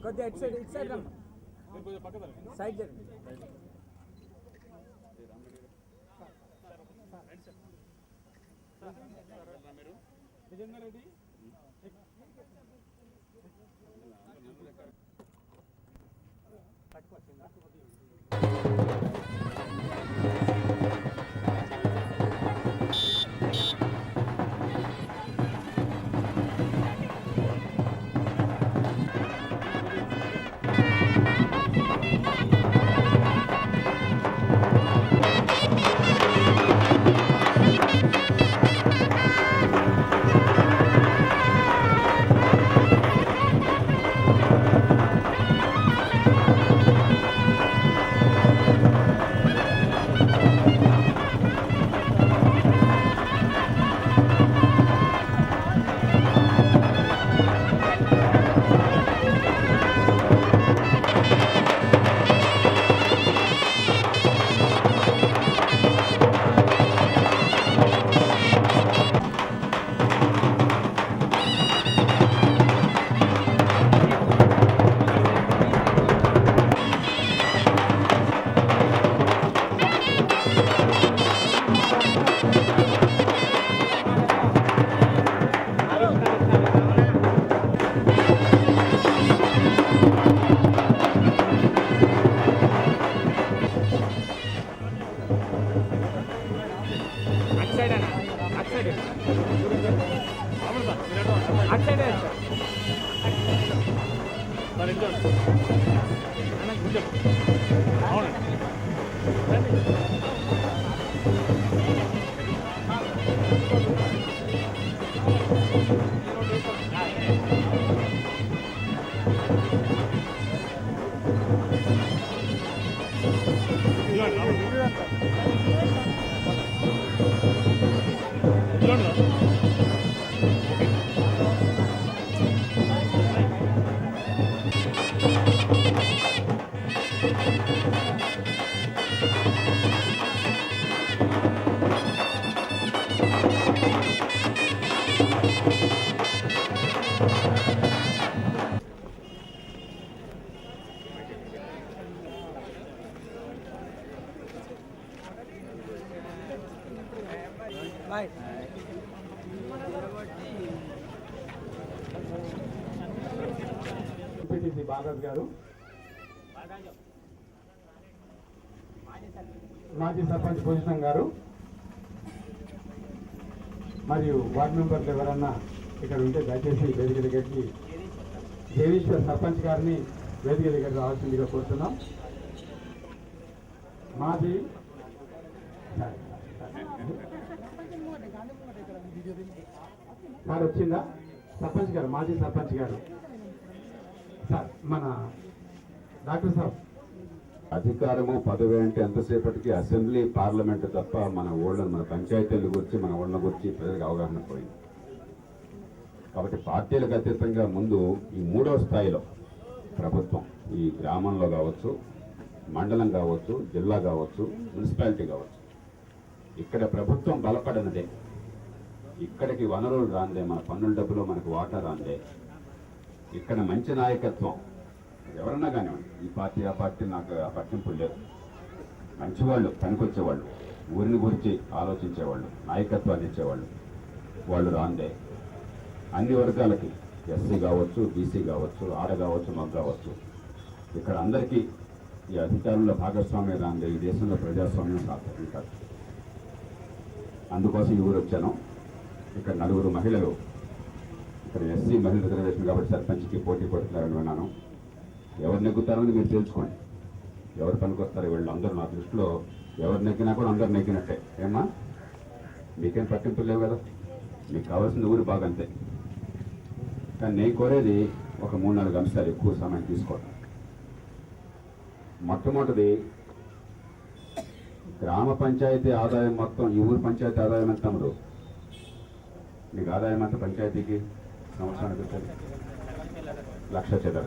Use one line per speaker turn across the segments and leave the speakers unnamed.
కొద్దిగా ఇటు సైడ్ రమ్మ సైడ్ రెడ్డి
బాలాజ్ గారు, మాజీ సర్పంచ్ భూషణం గారు మరియు వార్డు మెంబర్లు ఎవరన్నా ఇక్కడ ఉంటే దయచేసి వేదిక దగ్గరికి దేవీశ్వర్ సర్పంచ్ గారిని వేదిక దగ్గర రావాల్సిందిగా కోరుతున్నాం. మాజీ సార్ వచ్చిందా? సర్పంచ్ గారు, మాజీ సర్పంచ్ గారు సార్, మన డాక్టర్ సాబ్.
అధికారము పదవి అంటే ఎంతసేపటికి అసెంబ్లీ పార్లమెంట్ తప్ప మన ఊళ్ళని, మన పంచాయతీల గురించి, మన ఊళ్ళ గురించి ప్రజలకు అవగాహన పోయింది. కాబట్టి పార్టీలకు అతీతంగా ముందు ఈ మూడవ స్థాయిలో ప్రభుత్వం, ఈ గ్రామంలో కావచ్చు, మండలం కావచ్చు, జిల్లా కావచ్చు, మున్సిపాలిటీ కావచ్చు, ఇక్కడ ప్రభుత్వం బలపడనిదే, ఇక్కడికి వనరులు రాందే, మన పన్నుల డబ్బులో మనకు వాటా రాందే, ఇక్కడ మంచి నాయకత్వం ఎవరన్నా కానివ్వండి, ఈ పార్టీ ఆ పార్టీ నాకు ఆ పట్టింపు లేదు, మంచివాళ్ళు, పనికొచ్చేవాళ్ళు, ఊరిని గురించి ఆలోచించేవాళ్ళు, నాయకత్వాన్ని ఇచ్చేవాళ్ళు, వాళ్ళు రాందే. అన్ని వర్గాలకి, ఎస్సీ కావచ్చు, బీసీ కావచ్చు, ఆడ కావచ్చు, మగ కావచ్చు, ఇక్కడ అందరికీ ఈ అధికారంలో భాగస్వామ్యం రాందే. ఈ దేశంలో ప్రజాస్వామ్యం సాధ్యం కాదు. అందుకోసం ఈ ఊరు వచ్చాను. ఇక్కడ నలుగురు మహిళలు, ఇక్కడ ఎస్సీ మహిళల రిజర్వేషన్ కాబట్టి సర్పంచ్కి పోటీ పడుతున్నారని విన్నాను. ఎవరు నెగ్గుతారని మీరు తెలుసుకోండి. ఎవరు పనికొస్తారు వీళ్ళు అందరూ. నా దృష్టిలో ఎవరు నెగ్గినా కూడా అందరు నెగ్గినట్టే. ఏమా, మీకేం పట్టింపులు లేవు కదా, మీకు కావాల్సిన ఊరు బాగంతే. కానీ నేను కోరేది ఒక 3-4 అంశాలు, ఎక్కువ సమయం తీసుకోవడం. మొట్టమొదటిది, గ్రామ పంచాయతీ ఆదాయం మొత్తం, ఈ ఊరు పంచాయతీ ఆదాయం ఎంత తమ్ముడు? మీకు ఆదాయం అంతా పంచాయతీకి సంవత్సరానికి వచ్చేది 1,00,000 చిల్లర.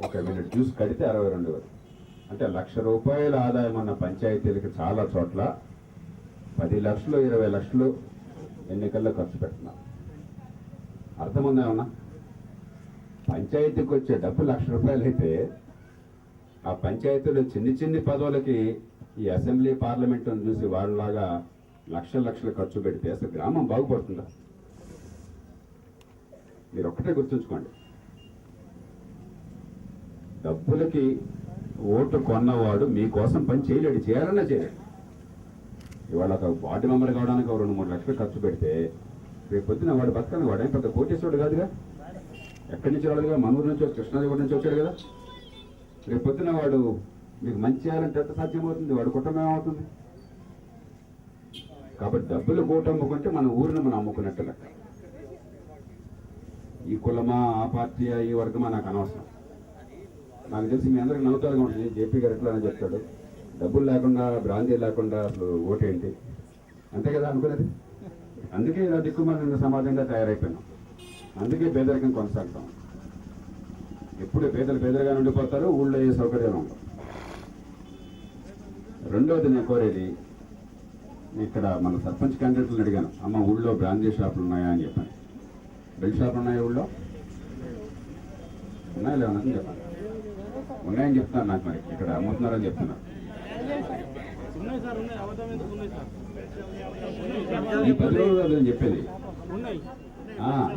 ఓకే, మీరు డ్యూస్ కడితే 62,000. అంటే 1,00,000 రూపాయల ఆదాయం ఉన్న పంచాయతీలకి చాలా చోట్ల 10 లక్షలు 20 లక్షలు ఎన్నికల్లో ఖర్చు పెడుతున్నాం. అర్థముందా ఏమన్నా? పంచాయతీకి వచ్చే డబ్బు ₹1,00,000 అయితే ఆ పంచాయతీలో చిన్ని పదవులకి ఈ అసెంబ్లీ పార్లమెంటును చూసి వాళ్ళలాగా లక్షలు ఖర్చు పెడితే అసలు గ్రామం బాగుపడుతుందా? మీరు ఒక్కటే గుర్తుంచుకోండి, డబ్బులకి ఓటు కొన్నవాడు మీకోసం పని చేయలేడు, చేయాలన్నా చేయలేడు. ఇవాళ ఒక వార్డు మెంబర్ కావడానికి 2-3 లక్షలు ఖర్చు పెడితే రేపు పొద్దున వాడు బతకాలి. వాడేం పెద్ద కోటేశ్వరుడు కాదుగా, ఎక్కడి నుంచి రాడుగా, మన ఊరు నుంచి కృష్ణాదేవి నుంచి వచ్చాడు కదా. రేపు పొద్దున వాడు మీకు మంచి చేయాలంటే ఎంత సాధ్యమవుతుంది? వాడు కుటుంబం ఏమవుతుంది? కాబట్టి డబ్బులు ఓటు అమ్ముకుంటే మన ఊరిని మనం అమ్ముకున్నట్టు లెక్క. ఈ కులమా, ఆ పార్టీ, ఈ వర్గమా నాకు అనవసరం. నాకు తెలిసి మీ అందరికి నవ్వుతారుగా ఉంటుంది. జేపీ గారు ఎట్లా అని చెప్తాడు, డబ్బులు లేకుండా బ్రాందీ లేకుండా అసలు ఓటేంటి, అంతే కదా అనుకునేది. అందుకే ఇలా దిక్కుమాలిన సమాజంగా తయారైపోయినాం. అందుకే పేదరికం కొనసాగుతాం. ఎప్పుడు పేదలుగా ఉండిపోతారు, ఊళ్ళో ఏ సౌకర్యాలు ఉండవు. రెండవది నేను కోరేది, ఇక్కడ మన సర్పంచ్ క్యాండిడేట్లను అడిగాను, అమ్మ ఊళ్ళో బ్రాందీ షాపులు ఉన్నాయా అని చెప్పాను. బెల్ట్ షాపులు ఉన్నాయా ఊళ్ళో? ఉన్నాయా లేవని చెప్పాను. ఉన్నాయని చెప్తున్నారు నాకు, మరి ఇక్కడ అమ్ముతున్నారని చెప్తున్నారు. ఈ 10 రోజులు నేను చెప్పేది,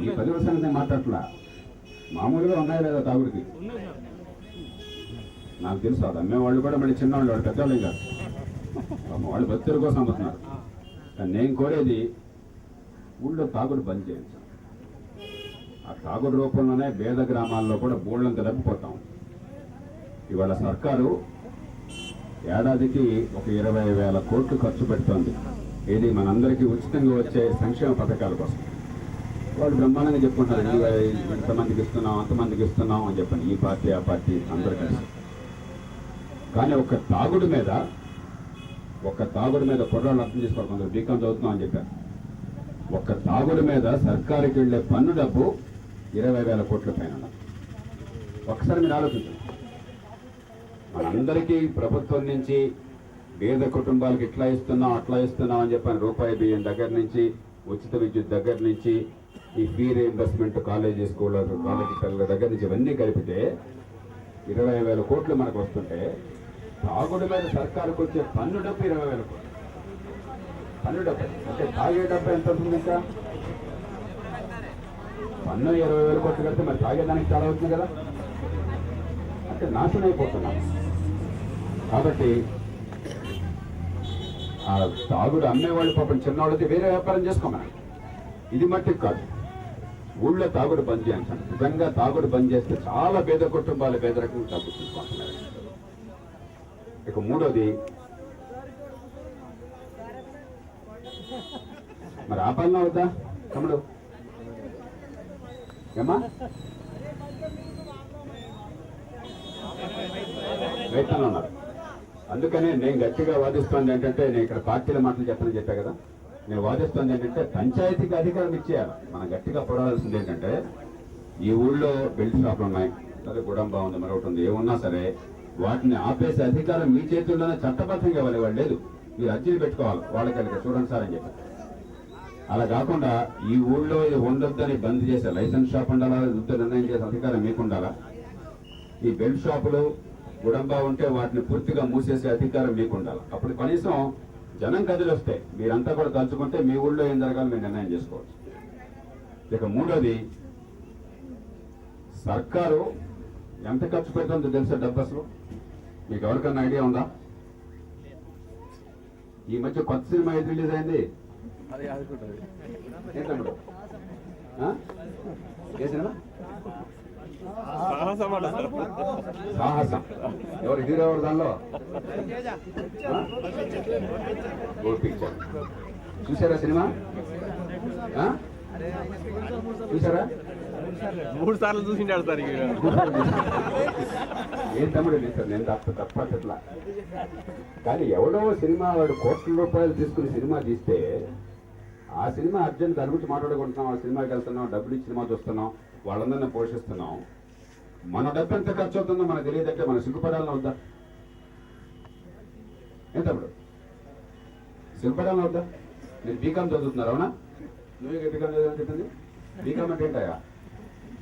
ఈ 10 రోజుల సంగతి నేను మాట్లాడట్లా. మామూలుగా ఉన్నాయా లేదా తాగుడికి? నాకు తెలుసు. అది అమ్మేవాళ్ళు కూడా మళ్ళీ చిన్నవాళ్ళు, వాడు పెద్దవాళ్ళు కాదు, వాళ్ళు భక్తుల కోసం అమ్ముతున్నారు. కానీ నేను కోరేది ఊళ్ళో తాగుడు బంద్ చేయించాలి. ఆ తాగుడు రూపంలోనే పేద గ్రామాల్లో కూడా బోళ్ళంత డబ్బిపోతాం. ఇవాళ సర్కారు ఏడాదికి ఒక 20,000 కోట్లు ఖర్చు పెడుతోంది. ఇది మనందరికీ ఉచితంగా వచ్చే సంక్షేమ పథకాల కోసం. వాళ్ళు బ్రహ్మాండంగా చెప్పుకుంటారు, ఇంతమందికి ఇస్తున్నాం, అంతమందికి ఇస్తున్నాం అని చెప్పండి, ఈ పార్టీ ఆ పార్టీ అందరూ కలిసి. కానీ ఒక్క తాగుడు మీద కుర్రాళ్ళు అర్థం చేసుకోవాలి. కొందరు బీకాం చదువుతున్నాం అని చెప్పారు. ఒక్క తాగుడు మీద సర్కారుకి వెళ్లే పన్ను డబ్బు 20,000 కోట్ల పైన. ఒకసారి మీరు ఆలోచించండి. మనందరికీ ప్రభుత్వం నుంచి పేద కుటుంబాలకు ఇట్లా ఇస్తున్నాం అట్లా ఇస్తున్నాం అని చెప్పని రూపాయి బియ్యం దగ్గర నుంచి, ఉచిత విద్యుత్ దగ్గర నుంచి, ఈ ఫీ రీయింబర్స్మెంట్ కాలేజీ పిల్లల దగ్గర నుంచి ఇవన్నీ కలిపితే 20,000 కోట్లు మనకు వస్తుంటే, తాగుడు మీద సర్కారుకు వచ్చే పన్ను డబ్బు 20,000 కోట్లు. పన్ను డబ్బు అంటే తాగే డబ్బు ఎంత అవుతుంది? ఇంకా పన్ను 20,000 కోట్లు కడితే మరి తాగేదానికి చాలా అవుతుంది కదా. అంటే నాశనం అయిపోతున్నాం. కాబట్టి ఆ తాగుడు అమ్మేవాళ్ళు పాపం చిన్నవాళ్ళకి వేరే వ్యాపారం చేసుకోమని, ఇది మట్టికి కాదు. ఊళ్ళో తాగుడు బంద్ చేయించండి. నిజంగా తాగుడు బంద్ చేస్తే చాలా పేద కుటుంబాల పేదరికం తగ్గుతుంటున్నారు. ఇక మూడోది, మరి ఆపాలనా వద్దా తమ్ముడు? ఏమా రైతాలు ఉన్నారు. అందుకనే నేను గట్టిగా వాదిస్తోంది ఏంటంటే, నేను ఇక్కడ పార్టీల మాటలు చెప్పా కదా, నేను వాదిస్తోంది ఏంటంటే పంచాయతీకి అధికారం ఇచ్చేయాలి. మనం గట్టిగా పోరాడాల్సింది ఏంటంటే, ఈ ఊళ్ళో బెల్ట్ షాపులు ఉన్నాయి, అదే గుడంబా ఉంది, మరొకటి ఉంది, ఏమున్నా సరే వాటిని ఆపేసే అధికారం మీ చేతుల్లోనే చట్టబద్ధంగా ఇవ్వాలి లేదు. మీరు అర్జీలు పెట్టుకోవాలి వాళ్ళకి, చూడండి సార్ అని చెప్పి. అలా కాకుండా ఈ ఊళ్ళో ఇది ఉండొద్దని బంద్ చేసే లైసెన్స్ షాప్ ఉండాలా, నిర్ణయం చేసే అధికారం మీకు ఉండాలా. ఈ బెల్ట్ షాపులు గుడంబా ఉంటే వాటిని పూర్తిగా మూసేసే అధికారం మీకు ఉండాలి. అప్పుడు కనీసం జనం కదిలి వస్తే మీరంతా కూడా తలుచుకుంటే మీ ఊళ్ళో ఏం జరగాలి మీరు నిర్ణయం చేసుకోవచ్చు. ఇక మూడోది, సర్కారు ఎంత ఖర్చు పెడుతుందో తెలుసా డబ్బు అసలు? మీకు ఎవరికన్నా ఐడియా ఉందా? ఈ మధ్య కొత్త సినిమా ఏది రిలీజ్ అయింది? ఏ సినిమా? సాహసం. ఎవరు హీరో? ఎవరు దానిలో? Gold picture. చూసారా సినిమా? చూసారా?
3 సార్లు చూసింటాడు సార్.
ఏం తమ్ముడు సార్, నేను తప్పట్లా. కానీ ఎవడో సినిమా వాడు కోట్ల రూపాయలు తీసుకుని సినిమా తీస్తే ఆ సినిమా అర్జెంట్ దాని గురించి మాట్లాడుకుంటున్నాం, ఆ సినిమాకి వెళ్తున్నాం, డబ్బులు ఇచ్చి సినిమా చూస్తున్నాం, వాళ్ళందరినీ పోషిస్తున్నాం. మన డబ్బు ఎంత ఖర్చు అవుతుందో మనకు తెలియదంటే మనం సిగ్గుపడాలని వద్దా? ఏం తమ్ముడు? శిల్పడం అవుతా మీరు బీకామ్ చదువుతున్నారు అవునా? నువ్వే బీకామ్ చదువు చెప్పింది. బీకామ్ అంటే ఏంటయ్యా?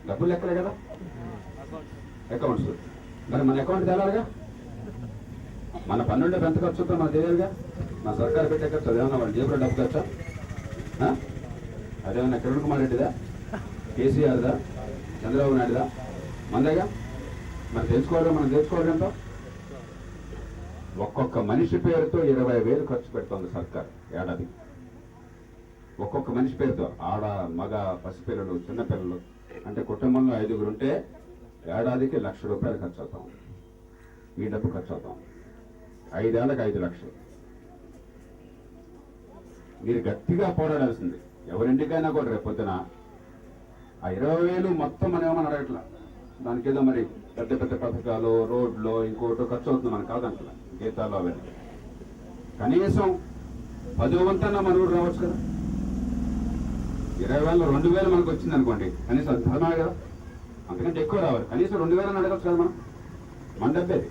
డబ్బులు లెక్కలే కదా, అకౌంట్స్. మరి మన అకౌంట్ తేలాలిగా, మన పన్నుండే ఎంత ఖర్చు అవుతుందో మనకు తెలియాలిగా. మన సర్కారు పెట్టే ఖర్చు అదేమన్నా వాళ్ళ జేబులో డబ్బు ఖర్చా? అదేమన్నా కిరణ్ కుమార్ రెడ్డిదా, కేసీఆర్దా, చంద్రబాబు నాయుడుదా? మనదేగా. మనం తెలుసుకోవాలి, మనం తెలుసుకోవాలి. ఎంతో ఒక్కొక్క మనిషి పేరుతో 20,000 ఖర్చు పెడుతోంది సర్కార్ ఏడాది. ఒక్కొక్క మనిషి పేరుతో, ఆడ మగ పసిపిల్లలు చిన్నపిల్లలు అంటే కుటుంబంలో 5గురు ఉంటే ఏడాదికి ₹1,00,000 ఖర్చు అవుతాం. ఈ డబ్బు ఖర్చు అవుతాం. 5 ఏళ్ళకి 5 లక్షలు. మీరు గట్టిగా పోరాడాల్సింది. ఎవరింటికైనా కూడా రేపొద్దున ఆ 20,000 మొత్తం మనం ఏమని అడగట్లా. దానికి ఏదో మరి పెద్ద పెద్ద పథకాలు, రోడ్లు, ఇంకోటి ఖర్చు అవుతుంది మనకు కాదంటలా, గీతాలు అవన్నీ. కనీసం 10 వంతన్నా మన ఊరు రావచ్చు కదా. 20,000లో 2,000 మనకు వచ్చింది అనుకోండి, కనీసం అది ధర్మమే కదా. అంతకంటే ఎక్కువ రావాలి, కనీసం 2,000 అడగచ్చు కదా మనం. మన డబ్బేది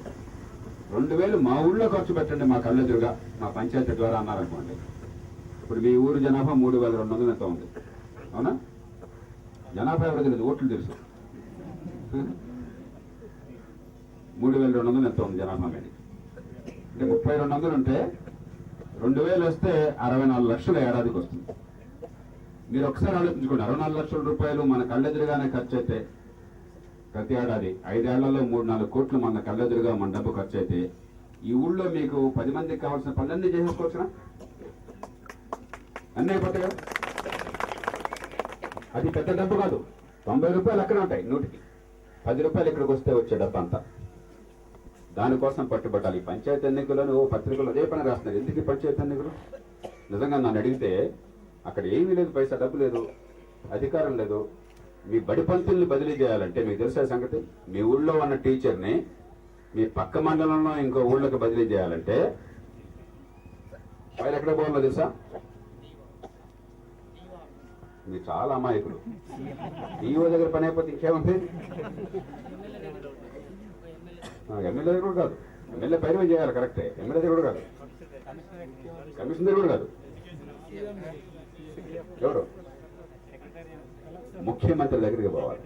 2,000 మా ఊళ్ళో ఖర్చు పెట్టండి, మా కళ్ళెదురుగా, మా పంచాయతీ ద్వారా అన్నారనుకోండి. ఇప్పుడు మీ ఊరు జనాభా 3,200 ఎంత ఉంది, అవునా? జనాభా ఎవరో తెలియదు, ఓట్లు తెలుసు. 3,200 ఎంత ఉంది జనాభా మీద. అంటే 3,200 ఉంటే 2,000 వస్తే 64 లక్షలు ఏడాదికి వస్తుంది. మీరు ఒకసారి ఆలోచించుకోండి, 64 లక్షల రూపాయలు మన కళ్ళెదురుగానే ఖర్చు అయితే ప్రతి ఏడాది 5 ఏళ్లలో 3-4 కోట్లు మన కళ్ళెదురుగా మన డబ్బు ఖర్చు అయితే ఈ ఊళ్ళో మీకు 10 మందికి కావాల్సిన పనులన్నీ చేసేసుకోవచ్చునా? అన్నీ అయిపోతాయి కదా. అది పెద్ద డబ్బు కాదు. 90 రూపాయలు అక్కడే ఉంటాయి నూటికి. 10 రూపాయలు ఇక్కడికి వస్తే వచ్చే డబ్బు అంతా. దానికోసం పట్టుబట్టాలి. ఈ పంచాయతీ ఎన్నికలను పత్రికలు అదే పని రాస్తున్నారు. ఎందుకు ఈ పంచాయతీ ఎన్నికలు? నిజంగా నన్ను అడిగితే అక్కడ ఏమీ లేదు, పైసా డబ్బు లేదు, అధికారం లేదు. మీ బడి పంతుల్ని బదిలీ చేయాలంటే మీకు తెలిసే సంగతి, మీ ఊళ్ళో ఉన్న టీచర్ని మీ పక్క మండలంలో ఇంకో ఊళ్ళోకి బదిలీ చేయాలంటే వాళ్ళు ఎక్కడ పోవాలో తెలుసా? మీరు చాలా అమాయకులు. ఈఓ దగ్గర పని అయిపోతే ఇంకేముంది? ఎమ్మెల్యే దగ్గర కూడా కాదు. ఎమ్మెల్యే పైన చేయాలి కరెక్టే, ఎమ్మెల్యే దగ్గర కూడా కాదు, కమిషన్ దగ్గర కూడా కాదు. ఎవరు? ముఖ్యమంత్రి దగ్గరికి పోవాలి.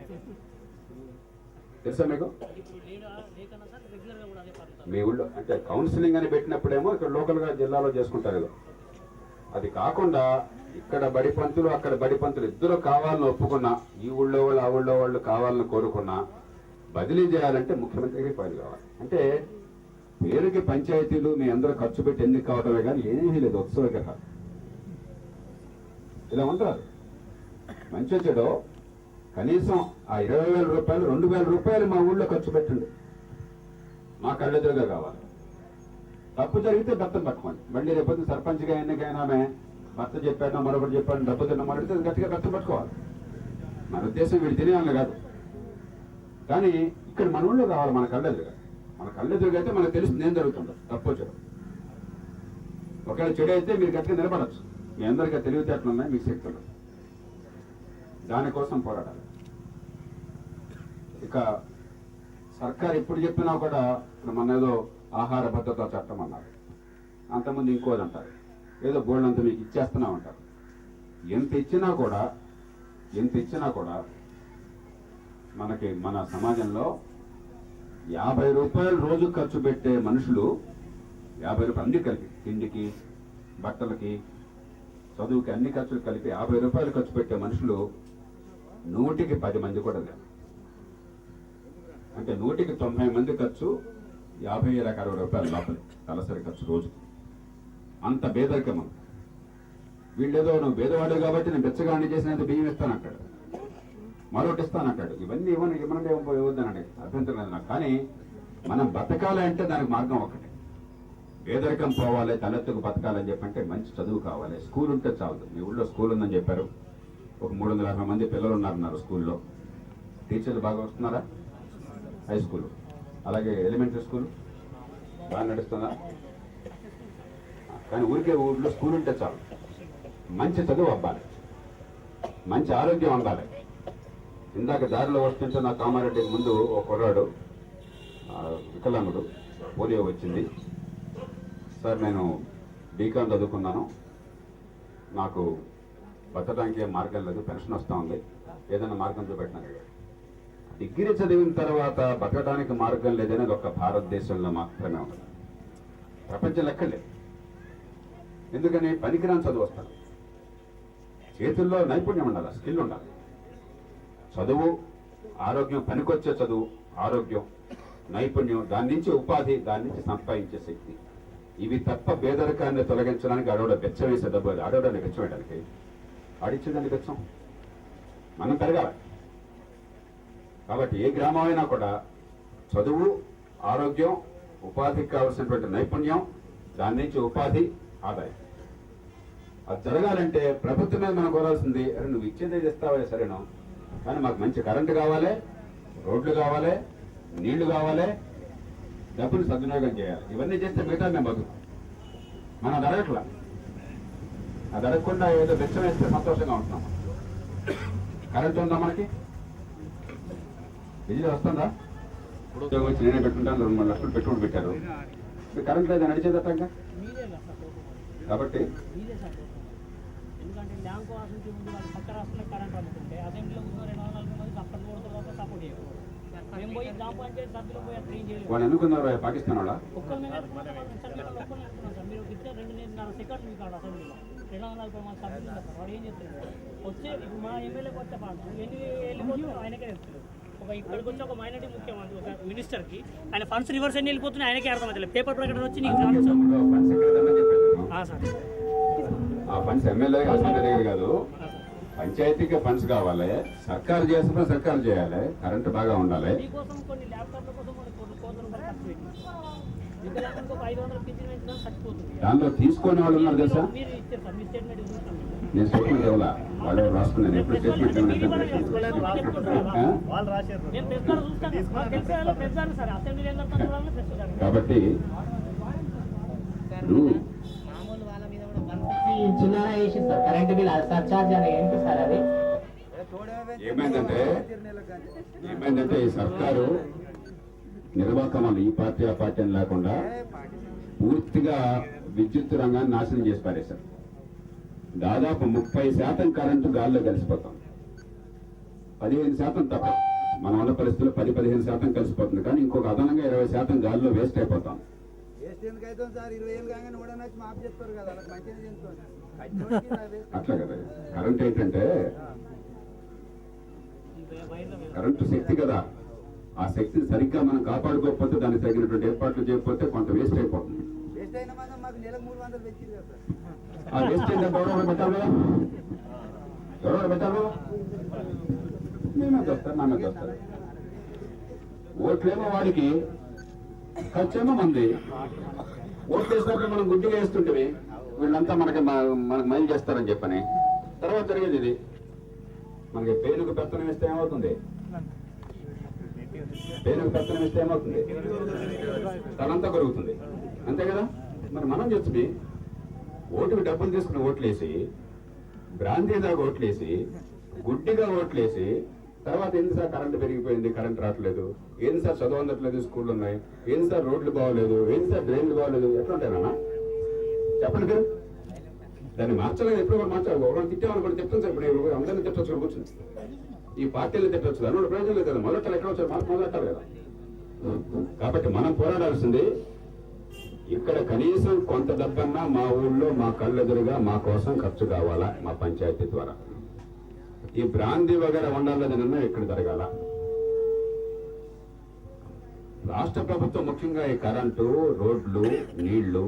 తెలుసా మీకు? మీ ఊళ్ళో అంటే కౌన్సిలింగ్ అని పెట్టినప్పుడేమో ఇక్కడ లోకల్గా జిల్లాలో చేసుకుంటారు ఏదో. అది కాకుండా ఇక్కడ బడి పంతులు అక్కడ బడి పంతులు ఇద్దరు కావాలని ఒప్పుకున్నా, ఈ ఊళ్ళో వాళ్ళు ఆ ఊళ్ళో వాళ్ళు కావాలని కోరుకున్నా బదిలీ చేయాలంటే ముఖ్యమంత్రికి ఫైల్ కావాలి. అంటే పేరుకి పంచాయతీలు మీ అందరూ ఖర్చు పెట్టి ఎన్నిక కావడమే కానీ ఏమీ లేదు. ఉత్సవ విగ్రహాలు ఇలా ఉంటారు. మంచి చెడో కనీసం ఆ 20,000 రూపాయలు 2,000 రూపాయలు మా ఊళ్ళో ఖర్చు పెట్టండి, మా కళ్ళెదురుగా కావాలి. తప్పు జరిగితే భర్తను పట్టుకోండి. మళ్ళీ రేపొద్దు సర్పంచ్గా ఎన్నికైనా ఆమె భర్త చెప్పాడు మరొకటి చెప్పాడు డబ్బు తిన్న మాడితే గట్టిగా భర్తను పట్టుకోవాలి. మన ఉద్దేశం వీడు తినేవాళ్ళు కాదు. కానీ ఇక్కడ మన ఊళ్ళో కావాలి, మన కళ్ళెదురుగా. మన కళ్ళెదురుగా అయితే మనకు తెలుస్తుంది ఏం జరుగుతుందో, తప్పు చెడు. ఒకవేళ చెడు అయితే మీరు గట్టిగా నిలబడచ్చు. మీ అందరికీ తెలివితేటలు ఉన్నాయి, మీకు శక్తులు. దానికోసం పోరాడాలి. ఇక సర్కారు ఎప్పుడు చెప్పినా కూడా మన ఏదో ఆహార భద్రతా చట్టం అన్నారు, అంతకుముందు ఇంకోది అంటారు, ఏదో బోర్డులంతా మీకు ఇచ్చేస్తున్నా ఉంటారు. ఎంత ఇచ్చినా కూడా మనకి మన సమాజంలో 50 రూపాయలు రోజు ఖర్చు పెట్టే మనుషులు, 50 రూపాయలు అన్ని కలిపి, తిండికి, బట్టలకి, చదువుకి అన్ని ఖర్చులు కలిపి 50 రూపాయలు ఖర్చు పెట్టే మనుషులు 100కి 10 మంది కూడా లేరు. అంటే 100కి 90 మంది ఖర్చు 50-60 రూపాయలు లోపలి తలసరి ఖర్చు రోజు. అంత పేదరికం. వీళ్ళేదో నువ్వు పేదవాడు కాబట్టి నేను బెచ్చగాడిని చేసినంత బియ్యం ఇస్తానంటాడు, మరొకటి ఇస్తానంటాడు. ఇవన్నీ ఇవ్వనండి ఇవ్వద్దనండి, అభ్యంతరం లేదు నాకు. కానీ మనం బతకాలంటే దానికి మార్గం ఒకటి. పేదరికం పోవాలి, తలెత్తుకు బతకాలని చెప్పంటే మంచి చదువు కావాలి, స్కూల్ ఉంటే చాలు. మీ ఊళ్ళో స్కూల్ ఉందని చెప్పారు, ఒక 350 మంది పిల్లలు ఉన్నారన్నారు స్కూల్లో. టీచర్లు బాగా వస్తున్నారా? హై స్కూల్ అలాగే ఎలిమెంటరీ స్కూల్ బాగా నడుస్తుందా? కానీ ఊళ్ళో స్కూల్ ఉంటే చాలు. మంచి చదువు అవ్వాలి, మంచి ఆరోగ్యం ఉండాలి. ఇందాక దారిలో వస్తుంటే నా కామారెడ్డికి ముందు ఒక కుర్రాడు వికలాంగుడు, పోలియో వచ్చింది సార్, నేను బీకాం చదువుకున్నాను, నాకు బతకడానికి ఏం మార్గం లేదు, పెన్షన్ వస్తూ ఉంది, ఏదైనా మార్గం చూపెట్టినారు. డిగ్రీ చదివిన తర్వాత బతకడానికి మార్గం లేదనేది ఒక భారతదేశంలో మాత్రమే ఉంది, ప్రపంచం లెక్కలేదు. ఎందుకని? పనికిరాని చదువు వస్తాడు, చేతుల్లో నైపుణ్యం ఉండాలి, స్కిల్ ఉండాలి. చదువు, ఆరోగ్యం, పనికొచ్చే చదువు, ఆరోగ్యం, నైపుణ్యం, దాని నుంచి ఉపాధి, దాని నుంచి సంపాదించే శక్తి, ఇవి తప్ప పేదరికాన్ని తొలగించడానికి ఆడోడ బెచ్చం వేసే డబ్బు, ఆడోడాన్ని బెచ్చం వేయడానికి, ఆడిచ్చేదాన్ని బెచ్చం మనం పెరగాలి. కాబట్టి ఏ గ్రామం అయినా కూడా చదువు, ఆరోగ్యం, ఉపాధికి కావాల్సినటువంటి నైపుణ్యం, దాని నుంచి ఉపాధి, ఆదాయం, అది జరగాలంటే ప్రభుత్వం మీద మనం కోరాల్సింది, అరే నువ్వు ఇచ్చేదే ఇస్తావే సరేనా, కానీ మాకు మంచి కరెంటు కావాలి, రోడ్లు కావాలి, నీళ్లు కావాలి, డబ్బులు సద్వినియోగం చేయాలి. ఇవన్నీ చేస్తే మిగతా మేము బతుకుతాం. మనం అది అడగట్లా, అది అడగకుండా ఏదో బెచ్చం వేస్తే సంతోషంగా ఉంటున్నాం. కరెంట్ ఉందా మనకి? బిజినెస్ వస్తుందా? ఉద్యోగం వచ్చి నేనే పెట్టుకుంటాను, 2-3 లక్షలు పెట్టుబడి పెట్టారు, కరెంట్ లేదా నడిచేదట్టంగా. కాబట్టి
ఎందుకంటే బ్యాంకు ఆశించి ముందు వాళ్ళు పక్క రాష్ట్రంలో కరెంట్ అనుకుంటే అసెంబ్లీలో 240 మంది సపోర్ట్ కొడుతున్నారు, సపోర్ట్ చేయరు. మేము పోయి గ్రామ పంచాయతీ సభ్యులు పోయి ట్రైన్ చేయలేదు.
వాళ్ళు ఎందుకున్నారు పాకిస్తాన్ వాళ్ళ?
ఒక్కరి మీద సార్ మీరు ఇచ్చే 2.5 సెకండ్లు మీకు ఆడ అసెంబ్లీలో 240 మంది సభ్యులు ఉన్నారు సార్. వాడు ఏం చెప్తారు? వచ్చే ఇప్పుడు మా ఎమ్మెల్యేకి వచ్చే పాటు ఎన్ని వెళ్ళిపోతున్నాం ఆయనకే చెప్తారు. ఇక్కడికి వచ్చి ఒక మైనారిటీ ముఖ్యమంత్రి, ఒక మినిస్టర్కి ఆయన ఫండ్స్ రివర్స్ ఎన్ని వెళ్ళిపోతున్నాయి ఆయనకే అర్థమవుతుంది. పేపర్ ప్రకటన వచ్చి నీకు సార్
ఆ ఫండ్స్ ఎమ్మెల్యే అసెంబ్లీ దగ్గర కాదు, పంచాయతీకి ఫండ్స్ కావాలి, సర్కారు చేస్తున్నా సర్కారు చేయాలి, కరెంటు బాగా ఉండాలి.
మీకోసం కొన్ని ల్యాప్టాప్ల కోసం కొన్ని కోట్ల రూపాయలు ఖర్చు పెట్టి వికలాంగులకు ఒక 500 పింఛన్ పెంచడం చచ్చిపోతుంది.
దానిలో తీసుకునే వాళ్ళు ఉన్నారు తెలుసా?
మీరు ఇచ్చారు సార్, మీ స్టేట్మెంట్ చూస్తాం.
నేను స్టేట్మెంట్ ఇవ్వాలా, వాళ్ళు రాసుకున్నాను. ఎప్పుడు స్టేట్మెంట్
మేము ప్రెస్ చూస్తాను, తెలిసేవాళ్ళు ప్రెస్ సార్ అసెంబ్లీ ఏం జరుగుతుందో ప్రెస్.
కాబట్టి
మామూలు వాళ్ళ మీద కూడా చిన్న వేసి సార్ కరెంట్ బిల్ సర్చార్జ్ అని ఏంటి సార్ అది?
ఏమైందంటే ఈ సర్కారు నిర్వాహకం ఈ పార్టీ ఆ పార్టీ అని లేకుండా పూర్తిగా విద్యుత్ రంగాన్ని నాశనం చేసి పారేశారు. దాదాపు 30% కరెంటు గాల్లో కలిసిపోతాం, 15% తప్ప. మనం ఉన్న పరిస్థితుల్లో 10-15% కలిసిపోతుంది, కానీ ఇంకొక అదనంగా 20% గాల్లో వేస్ట్ అయిపోతాం. అట్లా కదా కరెంట్ ఏంటంటే కరెంటు శక్తి కదా, ఆ శక్తిని సరిగ్గా మనం కాపాడుకోకపోతే, దానికి తగినటువంటి ఏర్పాట్లు చేయకపోతే కొంత వేస్ట్ అయిపోతుంది. ఆ వేస్ట్ అయితే గౌరవం పెట్టాలి కదా, గౌరవం పెట్టాలి. మేమే చూస్తారు, నామే చూస్తారు. ఓట్లేమో వాడికి, ఖర్చేమో మంది. ఓట్లు వేసినప్పుడు మనం గుడ్డిగా వేస్తుంటే వీళ్ళంతా మనకి మైల్ చేస్తారని చెప్పని తర్వాత జరిగేది ఇది. మనకి పేరుకు పెత్తనం ఇస్తే ఏమవుతుంది? పేరుకు పెత్తనం ఇస్తే ఏమవుతుంది? తనంతా కరుగుతుంది, అంతే కదా. మరి మనం చెప్పి ఓటుకు డబ్బులు తీసుకుని ఓట్లేసి, బ్రాంతి దాకా ఓట్లేసి, గుడ్డిగా ఓట్లేసి, తర్వాత ఏంది సార్ కరెంటు పెరిగిపోయింది, కరెంట్ రావట్లేదు, ఏంది సార్ చదువు అందట్లేదు, స్కూళ్ళు ఉన్నాయి, ఏంది సార్ రోడ్లు బాగోలేదు, ఏంది సార్ డ్రైన్లు బాగోలేదు, ఎట్లా ఉంటాయన్నా చెప్పండి మీరు. దాన్ని మార్చలేదు, ఎప్పుడు కూడా మార్చాలి. ఒకరు తిట్టామనుకోండి చెప్తాను సార్, ఇప్పుడు అందరినీ తిట్టవచ్చు కూర్చుని, ఈ పార్టీలు తిట్టవచ్చు, దాని ప్రయోజనం లేదు కదా. మొదట ఎక్కడ వచ్చారు, మార్పు మొదలెట్టాలి కదా. కాబట్టి మనం పోరాడాల్సింది ఇక్కడ కనీసం కొంత డబ్బన్నా మా ఊళ్ళో మా కళ్ళెదురుగా మా కోసం ఖర్చు కావాలా, మా పంచాయతీ ద్వారా. ఈ బ్రాంతి వగైరా ఉండాలనే నిర్ణయం ఇక్కడ జరగాల. రాష్ట్ర ప్రభుత్వం ముఖ్యంగా ఈ కరెంటు, రోడ్లు, నీళ్లు,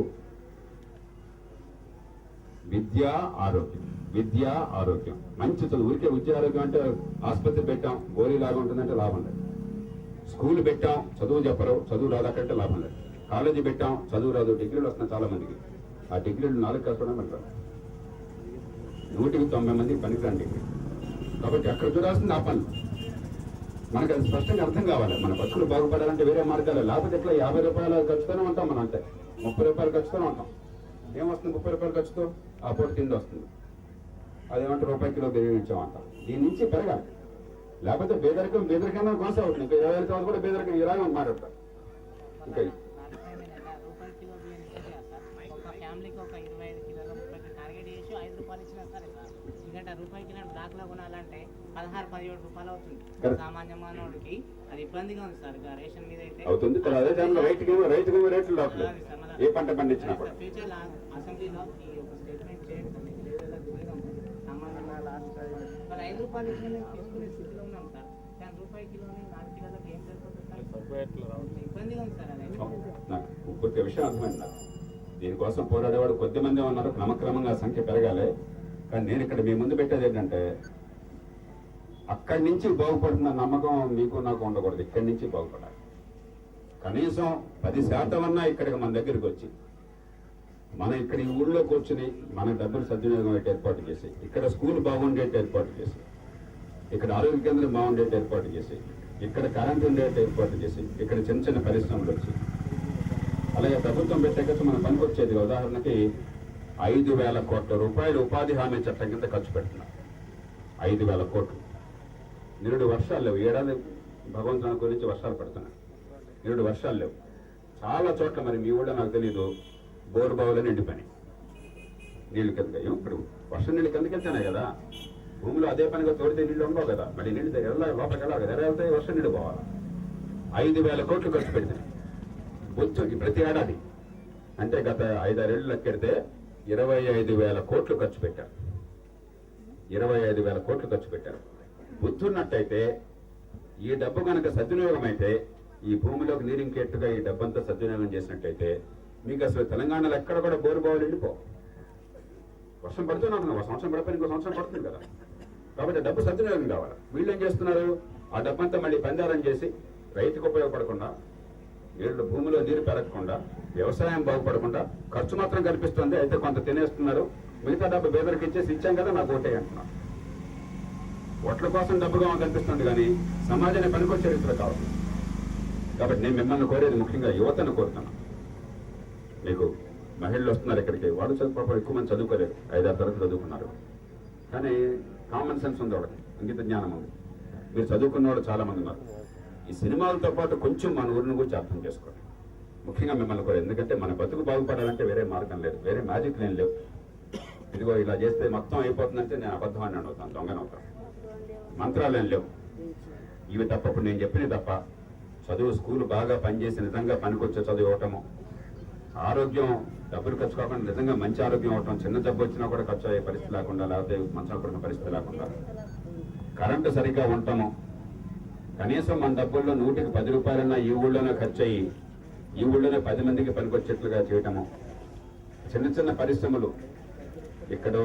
విద్య, ఆరోగ్యం, మంచి చదువు. ఊరికే విద్య ఆరోగ్యం అంటే ఆసుపత్రి పెట్టాం, గోరీ లాగా ఉంటుందంటే లాభం లేదు. స్కూల్ పెట్టాం, చదువు చెప్పరు, చదువు రాదంటే లాభం లేదు. కాలేజీ పెట్టాం, చదువు రాదు, డిగ్రీలు వస్తున్నాయి చాలా మందికి. ఆ డిగ్రీలు 4 కలపడం అంటారు, 190 మందికి పనికిరాని డిగ్రీ. కాబట్టి అక్కడ చూడాల్సింది ఆ పనులు. మనకు అది స్పష్టంగా అర్థం కావాలి. మన బతుకులు బాగుపడాలంటే వేరే మార్గాలు, లేకపోతే ఇట్లా 50 రూపాయలు ఖర్చుతూనే ఉంటాం మనం, అంతే 30 రూపాయలు ఖర్చుతూనే ఉంటాం. ఏమొస్తుంది 30 రూపాయలు ఖర్చుతో? ఆ పూట కింద వస్తుంది. అదేమంటే రూపాయి కిలో బిర్యానీ ఇచ్చామంట. దీని నుంచి పెరగాలి, లేకపోతే బేదరికం కొనసాగుతుంది. ఇంకా 20 తర్వాత కూడా బేదరికం ఇలాగే మాట్లాడతారు. ఇంకా
ఒక ఫ్యామిలీకి ఒక 20 రూపాయలు ఇచ్చినా సరే సార్, ఎందుకంటే రూపాయికి ఇలాంటి దాఖలా కొనాలంటే 16-17 రూపాయలు అవుతుంది. సామాన్య మానవుడికి అది ఇబ్బందిగా ఉంది సార్. ఇక రేషన్ మీద అయితే
అవుతుంది. అదే టైంలో రైతుకి రేట్లు రావట్లేదు. ఏ పంట పండించినా కూడా
ఫ్యూచర్ అసెంబ్లీలో ఈ ఒక స్టేట్మెంట్ చేయండి సార్. మీకు లేదా సంబంధం లాస్ట్ 5 రూపాయలు ఇచ్చిన తీసుకునే స్థితిలో ఉన్నాం సార్. కానీ రూపాయి కిలోని 4 కిలోలకు ఏం సరిపోతుంది సార్? ఇబ్బందిగా ఉంది సార్. అది
నాకు కొద్ది విషయం అర్థమైంది. నాకు దీనికోసం పోరాడేవాడు కొద్ది మంది ఉన్నారు. క్రమక్రమంగా సంఖ్య పెరగాలి. కానీ నేను ఇక్కడ మీ ముందు పెట్టేది ఏంటంటే అక్కడి నుంచి బాగుపడుతున్న నమ్మకం మీకు నాకు ఉండకూడదు. ఇక్కడి నుంచి బాగుపడాలి. కనీసం 10% అన్నా ఇక్కడికి మన దగ్గరికి వచ్చి మనం ఇక్కడ ఈ ఊళ్ళో కూర్చుని మన డబ్బులు సద్వినియోగం ఏర్పాటు చేసి, ఇక్కడ స్కూల్ బాగుండేట్టు ఏర్పాటు చేసి, ఇక్కడ ఆరోగ్య కేంద్రం బాగుండేట్టు ఏర్పాటు చేసి, ఇక్కడ కరెంట్ ఉండేట్టు ఏర్పాటు చేసి, ఇక్కడ చిన్న చిన్న పరిశ్రమలు వచ్చి, అలాగే ప్రభుత్వం పెట్టే ఖర్చు మనం పనికొచ్చేది. ఉదాహరణకి 5,000 కోట్ల రూపాయలు ఉపాధి హామీ చట్టం కింద ఖర్చు పెడుతున్నారు. 5,000 కోట్లు. నిరుడు వర్షాలు లేవు. ఏడాది భగవంతుని గురించి వర్షాలు పడుతున్నాయి. నిరుడు వర్షాలు లేవు. చాలా చోట్ల మరి మీ ఊళ్ళో నాకు తెలీదు బోరు బావులని ఎండిపోయినాయి. నీళ్లు కిందగా ఇప్పుడు వర్షం నీళ్ళు కిందకి వెళ్తున్నాయి కదా. భూమిలో అదే పనిగా తోడితే నీళ్ళు ఉండవు కదా. మళ్ళీ నీళ్ళు లోపలికి వెళ్ళాలి కదా. ఎలా వెళ్తాయి? వర్షం నీళ్ళు పోవాలి. 5,000 కోట్లు ఖర్చు పెడితే బొచ్చుకి ప్రతి ఏడాది. అంటే గత 5-6 ఏళ్ళు లెక్కెడితే 25,000 కోట్లు ఖర్చు పెట్టారు. 25,000 కోట్లు ఖర్చు పెట్టారు. బుద్ధున్నట్టయితే ఈ డబ్బు కనుక సద్వినియోగం అయితే, ఈ భూమిలోకి నీరింకేట్టుగా ఈ డబ్బంతా సద్వినియోగం చేసినట్టయితే మీకు అసలు తెలంగాణలో ఎక్కడ కూడా బోరు బావులు ఎండిపో. వర్షం పడుతున్నాను, ఒక సంవత్సరం పడిపోయి ఇంకో సంవత్సరం పడుతుంది కదా. కాబట్టి డబ్బు సద్వినియోగం కావాలి. వీళ్ళు ఏం చేస్తున్నారు? ఆ డబ్బంతా మళ్ళీ పందారం చేసి రైతుకు ఉపయోగపడకుండా, నీళ్లు భూమిలో నీరు పెరగకుండా, వ్యవసాయం బాగుపడకుండా ఖర్చు మాత్రం కనిపిస్తుంది. అయితే కొంత తినేస్తున్నారు. మిగతా డబ్బు పేదలకు ఇచ్చేసి ఇచ్చాం కదా నాకు ఓటే అంటున్నారు. ఓట్ల కోసం డబ్బుగా కనిపిస్తుంది కానీ సమాజాన్ని పనికొచ్చే రీతిలో కావాలి. కాబట్టి నేను మిమ్మల్ని కోరేది ముఖ్యంగా యువతను కోరుతాను. మీకు మహిళలు వస్తున్నారు ఇక్కడికి. వాడు చదువు ఎక్కువ మంది చదువుకోలేరు. 5-6 తరగతి చదువుకున్నారు. కానీ కామన్ సెన్స్ ఉంది, వాళ్ళకి ఇంగిత జ్ఞానం ఉంది. మీరు చదువుకున్న వాళ్ళు చాలా మంది ఉన్నారు. ఈ సినిమాలతో పాటు కొంచెం మన ఊరిని గురించి అర్థం చేసుకోండి. ముఖ్యంగా మిమ్మల్ని కోరేది, ఎందుకంటే మన బతుకు బాగుపడాలంటే వేరే మార్గం లేదు, వేరే మ్యాజిక్ ఏం లేవు. ఇదిగో ఇలా చేస్తే మొత్తం అయిపోతుందంటే నేను అబద్ధమాన్ని అవుతాను, దొంగనవుతాను. మంత్రాలు ఏం లేవు. ఇవి తప్ప ఇప్పుడు నేను చెప్పినవి తప్ప చదువు, స్కూల్ బాగా పనిచేసి నిజంగా పనికొచ్చే చదువు ఇవ్వటము, ఆరోగ్యం డబ్బులు ఖర్చు కాకుండా నిజంగా మంచి ఆరోగ్యం అవటం, చిన్న జబ్బు వచ్చినా కూడా ఖర్చు అయ్యే పరిస్థితి లేకుండా, లేకపోతే మంచం పడిన పరిస్థితి లేకుండా, కరెంటు సరిగ్గా ఉండటము, కనీసం మన డబ్బుల్లో 100కి 10 రూపాయలన్నా ఈ ఊళ్ళోనే ఖర్చు అయ్యి ఈ ఊళ్ళోనే 10 మందికి పనికొచ్చేట్లుగా చేయటము, చిన్న చిన్న పరిశ్రమలు ఎక్కడో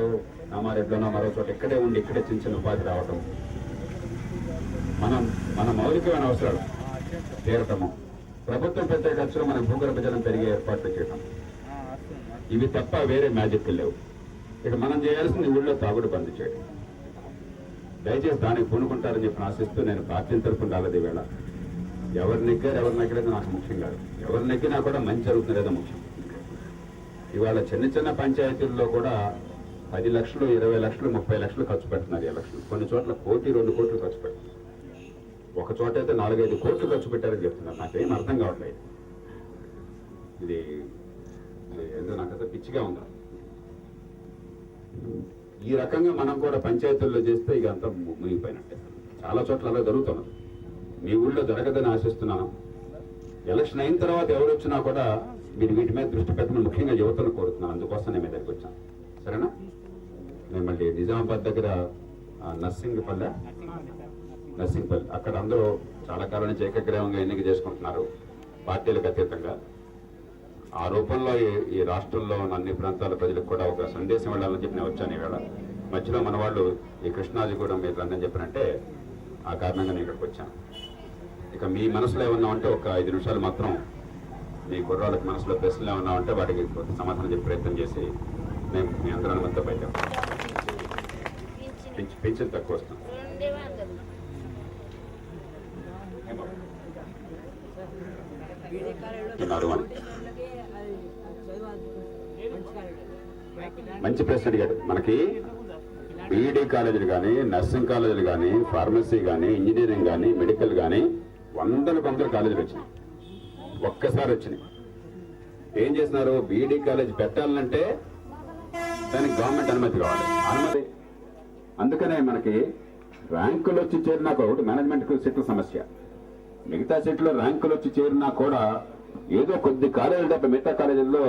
నామారెడ్లోనో మరో చోట ఇక్కడే ఉండి ఇక్కడే చిన్న చిన్న ఉపాధి రావటం, మన మౌలికమైన అవసరాలు తీరటము, ప్రభుత్వం పెట్టే ఖర్చులు మన భూగర్భ జలం పెరిగే ఏర్పాట్లు చేయటం, ఇవి తప్ప వేరే మ్యాజిక్ లేవు. ఇక మనం చేయాల్సింది ఊళ్ళో తాగుడు బంద్ చేయడం. దయచేసి దానికి పూనుకుంటారని చెప్పి ఆశిస్తూ నేను పార్టీల తరఫున రాలేదు. ఈవేళ ఎవరు నెగ్గలేదు నాకు ముఖ్యం కాదు. ఎవరు నెగ్గినా కూడా మంచి జరుగుతుందేదో ముఖ్యం. ఇవాళ చిన్న చిన్న పంచాయతీల్లో కూడా 10 లక్షలు, 20 లక్షలు, 30 లక్షలు ఖర్చు పెడుతున్నారు. ఎలక్షన్ కొన్ని చోట్ల 1-2 కోట్లు ఖర్చు పెడుతున్నారు. ఒక చోట అయితే 4-5 కోట్లు ఖర్చు పెట్టారని చెప్తున్నారు. నాకేం అర్థం కావట్లేదు. ఇది ఏదో నాకైతే పిచ్చిగా ఉందా. ఈ రకంగా మనం కూడా పంచాయతీల్లో చేస్తే ఇక అంతా మునిగిపోయినట్టే. చాలా చోట్ల అలా జరుగుతున్నది. మీ ఊళ్ళో జరగదని ఆశిస్తున్నాను. ఎలక్షన్ అయిన తర్వాత ఎవరు వచ్చినా కూడా మీరు వీటి మీద దృష్టి పెట్టమని ముఖ్యంగా యువతను కోరుతున్నాను. అందుకోసం నేను మీ దగ్గరికి వచ్చాను. సరేనా? నేను మళ్ళీ నిజామాబాద్ దగ్గర నర్సింగ్పల్లి అక్కడ అందరూ చాలా కాలం నుంచి ఏకగ్రీవంగా ఎన్నిక చేసుకుంటున్నారు పార్టీలకు అతీతంగా. ఆ రూపంలో ఈ రాష్ట్రంలో ఉన్న అన్ని ప్రాంతాల ప్రజలకు కూడా ఒక సందేశం వెళ్ళాలని చెప్పి నేను వచ్చాను. ఈవేళ మధ్యలో మన వాళ్ళు ఈ కృష్ణాజీ కూడా మీరు రండి చెప్పినంటే ఆ కారణంగా నేను ఇక్కడికి వచ్చాను. ఇక మీ మనసులో ఏమన్నా ఉంటే ఒక 5 నిమిషాలు మాత్రం మీ కుర్రాళ్ళకి మనసులో ప్రశ్నలు ఏమన్నా ఉంటే వాటికి సమాధానం చెప్పే ప్రయత్నం చేసి మేము మీ అందరం అంతా బయట పింఛన్ తక్కువ వస్తాం. మంచి ప్రశ్న అడిగాడు. మనకి బీఈడీ కాలేజీలు కానీ, నర్సింగ్ కాలేజీలు కానీ, ఫార్మసీ కానీ, ఇంజనీరింగ్ కానీ, మెడికల్ కానీ 100 కాలేజీలు వచ్చినాయి. ఒక్కసారి వచ్చినాయి. ఏం చేస్తున్నారు? బీఈడీ కాలేజ్ పెట్టాలంటే దానికి గవర్నమెంట్ అనుమతి కావాలి. అనుమతి అందుకనే మనకి ర్యాంకులు వచ్చి చేరినా ఒకటి మేనేజ్మెంట్ సీట్ల సమస్య. మిగతా సీట్లో ర్యాంకులు వచ్చి చేరినా కూడా ఏదో కొద్ది కాలేజీలు తప్ప మిగతా కాలేజీల్లో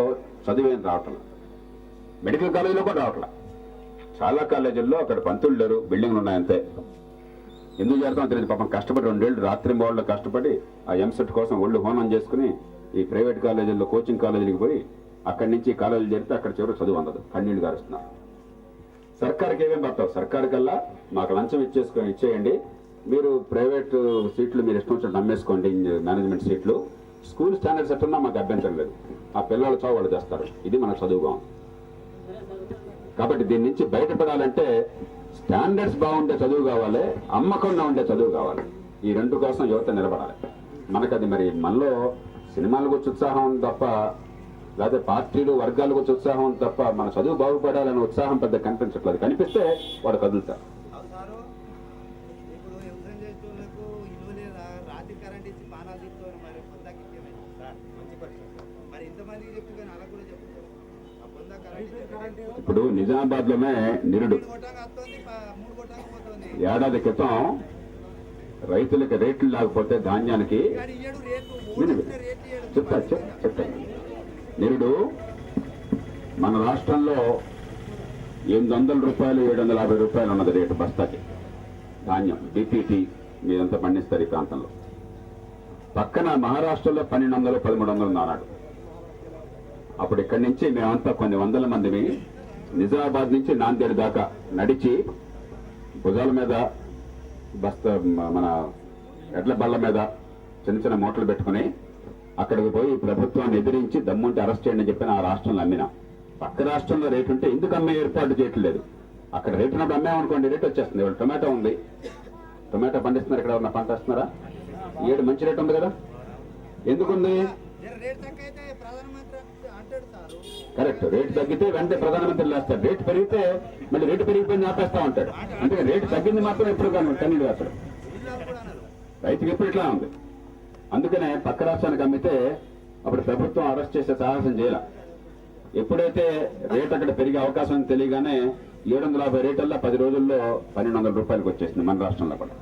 చదివేం రావట్ల. మెడికల్ కాలేజీలో కూడా రావట్ల. చాలా కాలేజీల్లో అక్కడ పంతులు లేరు, బిల్డింగ్లు ఉన్నాయంతే. ఎందుకు చేస్తామో తెలియదు. పాపం కష్టపడి 2 ఏళ్ళు రాత్రి వాళ్ళు కష్టపడి ఆ ఎంసెట్ కోసం ఒళ్ళు హోనం చేసుకుని ఈ ప్రైవేట్ కాలేజీల్లో కోచింగ్ కాలేజీలకు పోయి అక్కడి నుంచి కాలేజీలు చేరితే అక్కడ చివరికి చదువు అందదు, కన్నీళ్లు గారుస్తున్నారు. సర్కారుకి ఏమేమి పడతావు? సర్కారు కల్లా మాకు లంచం ఇచ్చేయండి, మీరు ప్రైవేట్ సీట్లు మీరు ఇష్టం వచ్చినట్టు నమ్మేసుకోండి, మేనేజ్మెంట్ సీట్లు, స్కూల్ స్టాండర్డ్స్ ఎట్టున్నా మాకు అభ్యంతరం లేదు, ఆ పిల్లలు చావు వాళ్ళు చేస్తారు. ఇది మనకు చదువుగా ఉంది. కాబట్టి దీని నుంచి బయటపడాలంటే స్టాండర్డ్స్ బాగుండే చదువు కావాలి, అమ్మకుండా ఉండే చదువు కావాలి. ఈ 2 కోసం యువత నిలబడాలి. మనకది మరి మనలో సినిమాలకు వచ్చి ఉత్సాహం ఉంది తప్ప, లేకపోతే పార్టీలు వర్గాలకు వచ్చి ఉత్సాహం ఉంది తప్ప మన చదువు బాగుపడాలనే ఉత్సాహం పెద్ద కనిపించట్లేదు. కనిపిస్తే వాడు కదులుతారు.
ఇప్పుడు వ్యవసాయం చేసేటోళ్ళకు ఇల్లులే రాత్రి కరెంట్ ఇచ్చి పానాలు తీసుకోవాలి. మరి పొందాకి మరి ఇంతమందికి చెప్తూ కానీ అలా కూడా చెప్తారు. ఆ పొందా కరెంట్
ఇప్పుడు నిజామాబాద్ లోనే నిరుడు
3 కొట్టాక పోతుంది.
ఏడాది క్రితం రైతులకు రేట్లు లేకపోతే ధాన్యానికి చెప్తా నిరుడు మన రాష్ట్రంలో 800 రూపాయలు 750 రూపాయలు ఉన్నది రేటు బస్తాకి ధాన్యం. బీపీటీ మీరంతా పండిస్తారు ఈ ప్రాంతంలో. పక్కన మహారాష్ట్రలో 1200 1300 నానాడు. అప్పుడు ఇక్కడి నుంచి మేమంతా కొన్ని వందల మందిని నిజామాబాద్ నుంచి నాందేడ్ దాకా నడిచి భుజాల మీద మన ఎడ్ల బళ్ళ మీద చిన్న చిన్న మూటలు పెట్టుకుని అక్కడికి పోయి ప్రభుత్వాన్ని ఎదిరించి దమ్ముంటే అరెస్ట్ చేయండి అని చెప్పిన ఆ రాష్ట్రంలో అమ్మినా. పక్క రాష్ట్రంలో రేటు ఉంటే ఎందుకు అమ్మే ఏర్పాటు చేయట్లేదు? అక్కడ రేటు ఉన్నప్పుడు అమ్మామనుకోండి రేటు వచ్చేస్తుంది. వాళ్ళు టొమాటో ఉంది, టొమాటో పండిస్తున్నారు, ఇక్కడ ఉన్న పంట వేస్తున్నారా? 7 మంచి రేటు ఉంది కదా, ఎందుకుంది? కరెక్ట్. రేటు తగ్గితే వెంటనే ప్రధానమంత్రి లేస్తారు, రేటు పెరిగితే మళ్ళీ రేటు పెరిగిపోయింది ఆపేస్తా ఉంటాడు. అందుకే రేటు తగ్గింది మాత్రం ఎప్పుడు కన్నీళ్ళు వేస్తాడు. రైతుకి ఎప్పుడు ఇట్లా ఉంది. అందుకనే పక్క రాష్ట్రానికి అమ్మితే అప్పుడు ప్రభుత్వం అరెస్ట్ చేసే సాహసం చేయాల. ఎప్పుడైతే రేట్ అక్కడ పెరిగే అవకాశం తెలియగానే 750 రేటల్లా 10 రోజుల్లో 1200 రూపాయలకు వచ్చేసింది మన రాష్ట్రంలో కూడా.